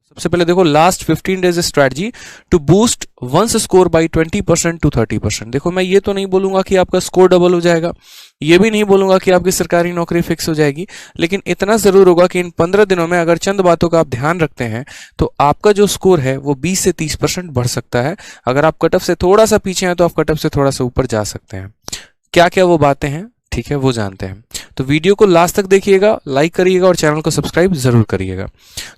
सबसे पहले देखो, last 15 days strategy to boost one's score by 20% to 30%। देखो मैं ये तो नहीं बोलूंगा कि आपका स्कोर डबल हो जाएगा, ये भी नहीं बोलूंगा कि आपकी सरकारी नौकरी फिक्स हो जाएगी, लेकिन इतना जरूर होगा कि इन 15 दिनों में अगर चंद बातों का आप ध्यान रखते हैं तो आपका जो स्कोर है वो 20 से 30% बढ़ सकता है। अगर आप कट ऑफ से थोड़ा सा पीछे हैं तो आप कट ऑफ से थोड़ा सा ऊपर जा सकते हैं। क्या क्या वो बातें हैं, ठीक है, वो जानते हैं। तो वीडियो को लास्ट तक देखिएगा, लाइक करिएगा और चैनल को सब्सक्राइब जरूर करिएगा।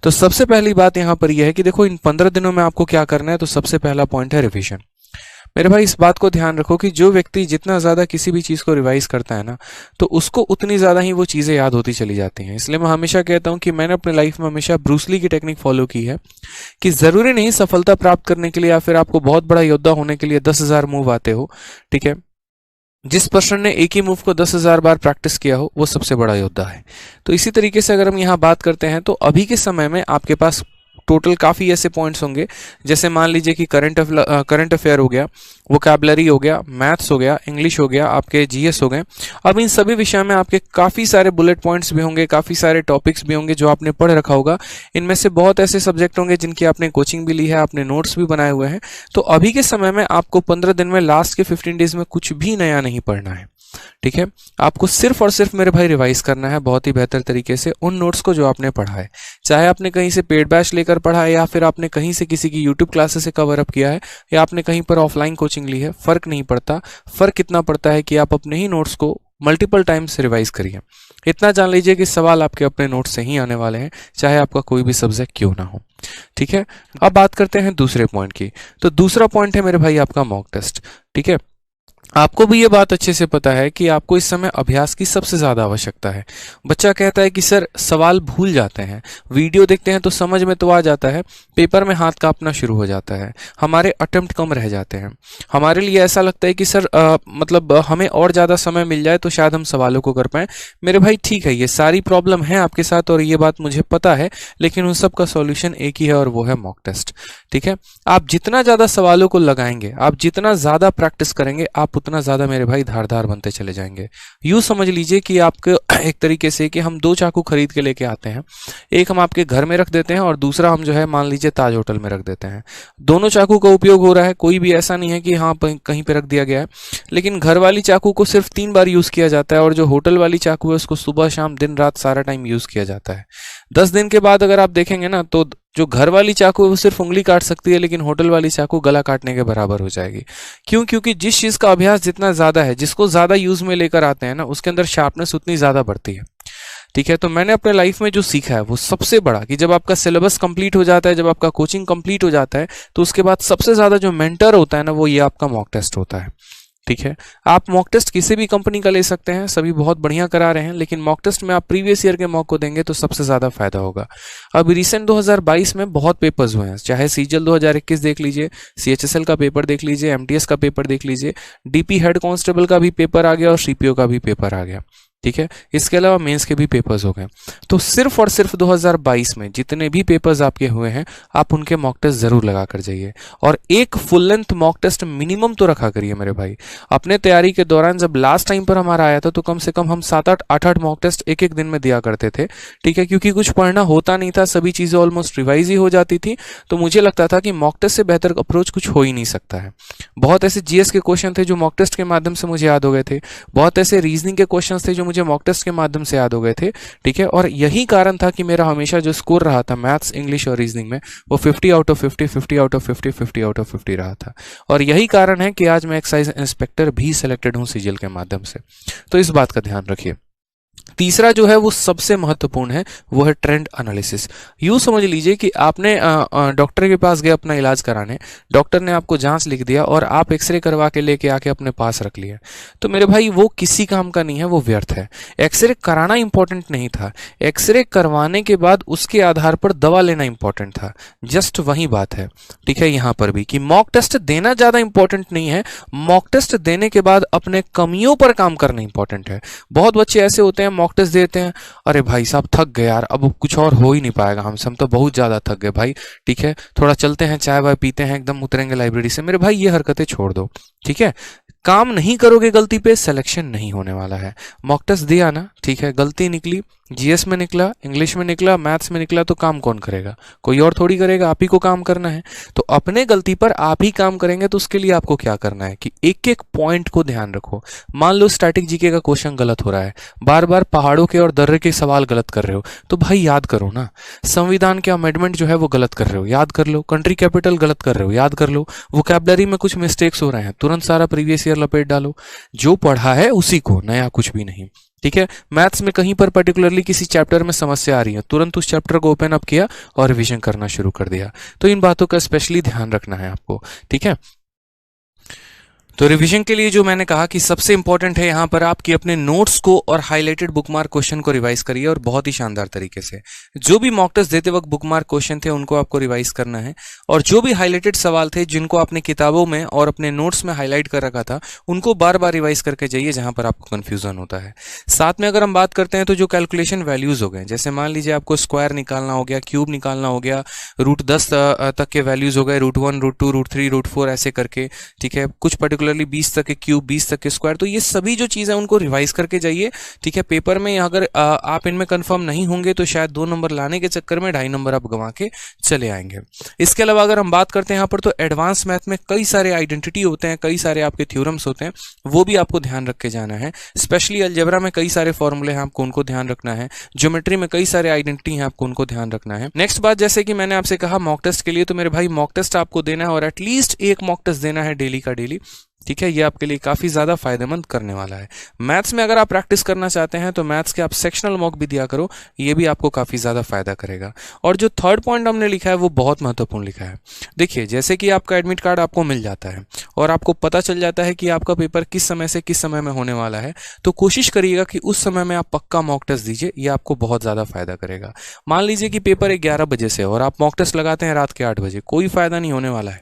तो सबसे पहली बात यहां पर यह है कि देखो इन 15 दिनों में आपको क्या करना है। तो सबसे पहला पॉइंट है रिवीजन। मेरे भाई इस बात को ध्यान रखो कि जो व्यक्ति जितना ज्यादा किसी भी चीज को रिवाइज करता है ना, तो उसको उतनी ज्यादा ही वो चीजें याद होती चली जाती हैं। इसलिए मैं हमेशा कहता हूं कि मैंने अपने लाइफ में हमेशा ब्रूस ली की टेक्निक फॉलो की है कि जरूरी नहीं सफलता प्राप्त करने के लिए या फिर आपको बहुत बड़ा योद्धा होने के लिए 10,000 मूव आते हो, ठीक है। जिस पर्सन ने एक ही मूव को 10,000 बार प्रैक्टिस किया हो वो सबसे बड़ा योद्धा है। तो इसी तरीके से अगर हम यहाँ बात करते हैं तो अभी के समय में आपके पास टोटल काफी ऐसे पॉइंट्स होंगे, जैसे मान लीजिए कि करंट अफेयर हो गया, वोकैबुलरी हो गया, मैथ्स हो गया, इंग्लिश हो गया, आपके जीएस हो गए। अब इन सभी विषय में आपके काफी सारे बुलेट पॉइंट्स भी होंगे, काफी सारे टॉपिक्स भी होंगे जो आपने पढ़ रखा होगा। इनमें से बहुत ऐसे सब्जेक्ट होंगे जिनकी आपने कोचिंग भी ली है, आपने नोट्स भी बनाए हुए हैं। तो अभी के समय में आपको 15 दिन में, लास्ट के 15 डेज में कुछ भी नया नहीं पढ़ना है, ठीक है। आपको सिर्फ और सिर्फ मेरे भाई रिवाइज करना है बहुत ही बेहतर तरीके से उन नोट्स को जो आपने पढ़ा है। चाहे आपने कहीं से पेड बैच लेकर पढ़ा है या फिर आपने कहीं से किसी की यूट्यूब क्लासेस से कवर अप किया है या आपने कहीं पर ऑफलाइन कोचिंग ली है, फर्क नहीं पड़ता। फर्क इतना पड़ता है कि आप अपने ही नोट्स को मल्टीपल टाइम्स रिवाइज करिए। इतना जान लीजिए कि सवाल आपके अपने नोट्स से ही आने वाले हैं, चाहे आपका कोई भी सब्जेक्ट क्यों ना हो, ठीक है। अब बात करते हैं दूसरे पॉइंट की। तो दूसरा पॉइंट है मेरे भाई आपका मॉक टेस्ट, ठीक है। आपको भी ये बात अच्छे से पता है कि आपको इस समय अभ्यास की सबसे ज्यादा आवश्यकता है। बच्चा कहता है कि सर सवाल भूल जाते हैं, वीडियो देखते हैं तो समझ में तो आ जाता है, पेपर में हाथ कांपना शुरू हो जाता है, हमारे अटेम्प्ट कम रह जाते हैं, हमारे लिए ऐसा लगता है कि सर मतलब हमें और ज्यादा समय मिल जाए तो शायद हम सवालों को कर पाए। मेरे भाई ठीक है, ये सारी प्रॉब्लम है आपके साथ और ये बात मुझे पता है, लेकिन उन सब का सॉल्यूशन एक ही है और वो है मॉक टेस्ट, ठीक है। आप जितना ज्यादा सवालों को लगाएंगे, आप जितना ज्यादा प्रैक्टिस करेंगे, आप उतना ज्यादा मेरे भाई धारदार बनते चले जाएंगे। यूं समझ लीजिए कि आपके एक तरीके से कि हम 2 चाकू खरीद के लेके आते हैं, एक हम आपके घर में रख देते हैं और दूसरा हम जो है मान लीजिए ताज होटल में रख देते हैं। दोनों चाकू का उपयोग हो रहा है, कोई भी ऐसा नहीं है कि हाँ कहीं पे रख दिया गया है, लेकिन घर वाली चाकू को सिर्फ 3 बार यूज किया जाता है और जो होटल वाली चाकू है उसको सुबह शाम दिन रात सारा टाइम यूज किया जाता है। 10 दिन के बाद अगर आप देखेंगे ना तो जो घर वाली चाकू है वो सिर्फ उंगली काट सकती है, लेकिन होटल वाली चाकू गला काटने के बराबर हो जाएगी। क्यों? क्योंकि जिस चीज का अभ्यास जितना ज्यादा है, जिसको ज्यादा यूज में लेकर आते हैं ना, उसके अंदर शार्पनेस उतनी ज्यादा बढ़ती है, ठीक है। तो मैंने अपने लाइफ में जो सीखा है वो सबसे बड़ा कि जब आपका सिलेबस कंप्लीट हो जाता है, जब आपका कोचिंग कंप्लीट हो जाता है, तो उसके बाद सबसे ज्यादा जो मेंटर होता है ना, वो ये आपका मॉक टेस्ट होता है, ठीक है। आप मॉक टेस्ट किसी भी कंपनी का ले सकते हैं, सभी बहुत बढ़िया करा रहे हैं, लेकिन मॉक टेस्ट में आप प्रीवियस ईयर के मॉक को देंगे तो सबसे ज्यादा फायदा होगा। अब रिसेंट 2022 में बहुत पेपर्स हुए हैं, चाहे सीजल 2021 देख लीजिए, सीएचएसएल का पेपर देख लीजिए, एमटीएस का पेपर देख लीजिए, डीपी हेड कांस्टेबल का भी पेपर आ गया और सीपीओ का भी पेपर आ गया, ठीक है। इसके अलावा मेंस के भी पेपर्स हो गए। तो सिर्फ और सिर्फ 2022 में जितने भी पेपर्स आपके हुए हैं, आप उनके मॉक टेस्ट जरूर लगा कर जाइए और एक full length mock test minimum तो रखा करिए मेरे भाई। अपने तैयारी के दौरान जब लास्ट टाइम पर हमारा आया था तो कम से कम हम 7-8 8-8 मॉक टेस्ट एक एक दिन में दिया करते थे, ठीक है, क्योंकि कुछ पढ़ना होता नहीं था, सभी चीजें ऑलमोस्ट रिवाइज ही हो जाती थी। तो मुझे लगता था कि मॉक टेस्ट से बेहतर अप्रोच कुछ हो ही नहीं सकता है। बहुत ऐसे जीएस के क्वेश्चन थे जो मॉक टेस्ट के माध्यम से मुझे याद हो गए थे, बहुत ऐसे रीजनिंग के क्वेश्चन थे जो मुझे मॉक टेस्ट के माध्यम से याद हो गए थे, ठीक है। और यही कारण था कि मेरा हमेशा जो स्कोर रहा था मैथ्स, इंग्लिश और रीजनिंग में, वो 50 out of 50, 50 out of 50, 50 out of 50 रहा था। और यही कारण है कि आज मैं एक्साइज इंस्पेक्टर भी सिलेक्टेड हूं सीजीएल के माध्यम से। तो इस बात का ध्यान रखिए। तीसरा जो है वो सबसे महत्वपूर्ण है, वो है ट्रेंड एनालिसिस। यूं समझ लीजिए कि आपने डॉक्टर के पास गए अपना इलाज कराने, डॉक्टर ने आपको जांच लिख दिया और आप एक्सरे करवा के लेके आके अपने पास रख लिया। तो मेरे भाई वो किसी काम का नहीं है, वो व्यर्थ है। एक्सरे कराना इंपॉर्टेंट नहीं था, एक्सरे करवाने के बाद उसके आधार पर दवा लेना इंपॉर्टेंट था। जस्ट वही बात है, ठीक है। यहां पर भी कि मॉक टेस्ट देना ज्यादा इंपॉर्टेंट नहीं है, मॉक टेस्ट देने के बाद अपने कमियों पर काम करना इंपॉर्टेंट है। बहुत बच्चे ऐसे होते हैं मॉक टेस्ट देते हैं, अरे भाई साहब थक गए यार, अब कुछ और हो ही नहीं पाएगा हमसे, हम तो बहुत ज्यादा थक गए भाई, ठीक है, थोड़ा चलते हैं, चाय वाय पीते हैं, एकदम उतरेंगे लाइब्रेरी से। मेरे भाई ये हरकतें छोड़ दो, ठीक है। काम नहीं करोगे गलती पे, सिलेक्शन नहीं होने वाला है। मॉक टेस्ट दिया ना, ठीक है, गलती निकली, जीएस में निकला, इंग्लिश में निकला, मैथ्स में निकला, तो काम कौन करेगा? कोई और थोड़ी करेगा, आप ही को काम करना है। तो अपने गलती पर आप ही काम करेंगे, तो उसके लिए आपको क्या करना है कि एक एक पॉइंट को ध्यान रखो। मान लो स्टैटिक जीके का क्वेश्चन गलत हो रहा है, बार बार पहाड़ों के और दर्रे के सवाल गलत कर रहे हो, तो भाई याद करो ना। संविधान के अमेंडमेंट जो है वो गलत कर रहे हो, याद कर लो। कंट्री कैपिटल गलत कर रहे हो, याद कर लो। वोकैबुलरी में कुछ मिस्टेक्स हो रहे हैं, तुरंत सारा प्रीवियस ईयर लपेट डालो। जो पढ़ा है उसी को, नया कुछ भी नहीं, ठीक है। मैथ्स में कहीं पर पर्टिकुलरली किसी चैप्टर में समस्या आ रही है, तुरंत उस चैप्टर को ओपन अप किया और रिवीजन करना शुरू कर दिया। तो इन बातों का स्पेशली ध्यान रखना है आपको, ठीक है। तो रिवीजन के लिए जो मैंने कहा कि सबसे इंपॉर्टेंट है यहाँ पर आपकी अपने नोट्स को और हाईलाइटेड बुकमार्क क्वेश्चन को रिवाइज करिए, और बहुत ही शानदार तरीके से। जो भी मॉक टेस्ट देते वक्त बुकमार्क क्वेश्चन थे उनको आपको रिवाइज करना है, और जो भी हाईलाइटेड सवाल थे जिनको आपने किताबों में और अपने नोट्स में हाईलाइट कर रखा था, उनको बार बार रिवाइज करके जाइए जहां पर आपको कंफ्यूजन होता है। साथ में अगर हम बात करते हैं तो जो कैलकुलेशन वैल्यूज हो गए, जैसे मान लीजिए आपको स्क्वायर निकालना हो गया, क्यूब निकालना हो गया, √10 तक के वैल्यूज हो गए, √1, √2, √3, √4 ऐसे करके, ठीक है। कुछ पर्टिकुलरली 20 तक के क्यूब, 20 तक के स्क्वायर, तो ये सभी जो चीज़ है उनको रिवाइज करके जाइए, ठीक है। पेपर में अगर आप इनमें कंफर्म नहीं होंगे तो शायद 2 नंबर लाने के चक्कर में 2.5 नंबर आप गंवा के चले आएंगे। इसके अलावा अगर हम बात करते हैं यहाँ पर, तो एडवांस मैथ में कई सारे आइडेंटिटी होते हैं, कई सारे आपके थ्योरम्स होते हैं, वो भी आपको ध्यान रख के जाना है। स्पेशली अलजेब्रा में कई सारे फॉर्मूले हैं, आपको उनको ध्यान रखना है। ज्योमेट्री में कई सारे आइडेंटिटी हैं, आपको उनको ध्यान रखना है। नेक्स्ट बात, जैसे कि मैंने आपसे कहा मॉक टेस्ट के लिए, तो मेरे भाई मॉक टेस्ट आपको देना है, और एटलीस्ट एक मॉक टेस्ट देना है डेली का डेली, ठीक है। ये आपके लिए काफी ज्यादा फायदेमंद करने वाला है। मैथ्स में अगर आप प्रैक्टिस करना चाहते हैं तो मैथ्स के आप सेक्शनल मॉक भी दिया करो, ये भी आपको काफी ज्यादा फायदा करेगा। और जो थर्ड पॉइंट हमने लिखा है वो बहुत महत्वपूर्ण लिखा है। देखिए, जैसे कि आपका एडमिट कार्ड आपको मिल जाता है और आपको पता चल जाता है कि आपका पेपर किस समय से किस समय में होने वाला है, तो कोशिश करिएगा कि उस समय में आप पक्का मॉक टेस्ट दीजिए, ये आपको बहुत ज्यादा फायदा करेगा। मान लीजिए कि पेपर 11 बजे से और आप मॉक टेस्ट लगाते हैं रात के 8 बजे, कोई फायदा नहीं होने वाला है।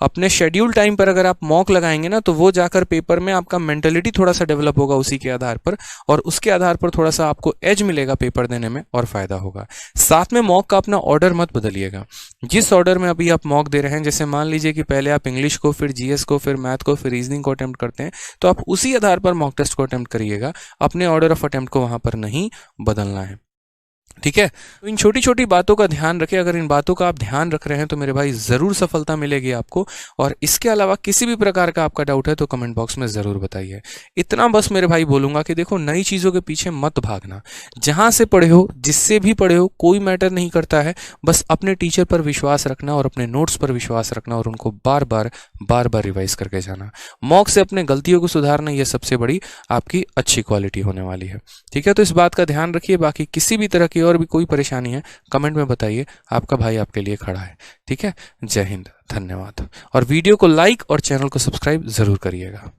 अपने शेड्यूल टाइम पर अगर आप मॉक लगाएंगे ना, तो वो जाकर पेपर में आपका मेंटलिटी थोड़ा सा डेवलप होगा उसी के आधार पर, और उसके आधार पर थोड़ा सा आपको एज मिलेगा पेपर देने में और फायदा होगा। साथ में मॉक का अपना ऑर्डर मत बदलिएगा। जिस ऑर्डर में अभी आप मॉक दे रहे हैं, जैसे मान लीजिए कि पहले आप इंग्लिश को, फिर जीएस को, फिर मैथ को, फिर रीजनिंग को अटेम्प्ट करते हैं, तो आप उसी आधार पर मॉक टेस्ट को अटेम्प्ट करिएगा। अपने ऑर्डर ऑफ अटेम्प्ट को वहां पर नहीं बदलना है, ठीक है। तो इन छोटी छोटी बातों का ध्यान रखें। अगर इन बातों का आप ध्यान रख रहे हैं तो मेरे भाई जरूर सफलता मिलेगी आपको। और इसके अलावा किसी भी प्रकार का आपका डाउट है तो कमेंट बॉक्स में जरूर बताइए। इतना बस मेरे भाई बोलूंगा कि देखो, नई चीजों के पीछे मत भागना। जहां से पढ़े हो, जिससे भी पढ़े हो, कोई मैटर नहीं करता है। बस अपने टीचर पर विश्वास रखना और अपने नोट्स पर विश्वास रखना, और उनको बार बार रिवाइज करके जाना। मॉक से अपने गलतियों को सुधारना, यह सबसे बड़ी आपकी अच्छी क्वालिटी होने वाली है, ठीक है। तो इस बात का ध्यान रखिए। बाकी किसी भी तरह की और भी कोई परेशानी है कमेंट में बताइए, आपका भाई आपके लिए खड़ा है, ठीक है। जय हिंद, धन्यवाद। और वीडियो को लाइक और चैनल को सब्सक्राइब जरूर करिएगा।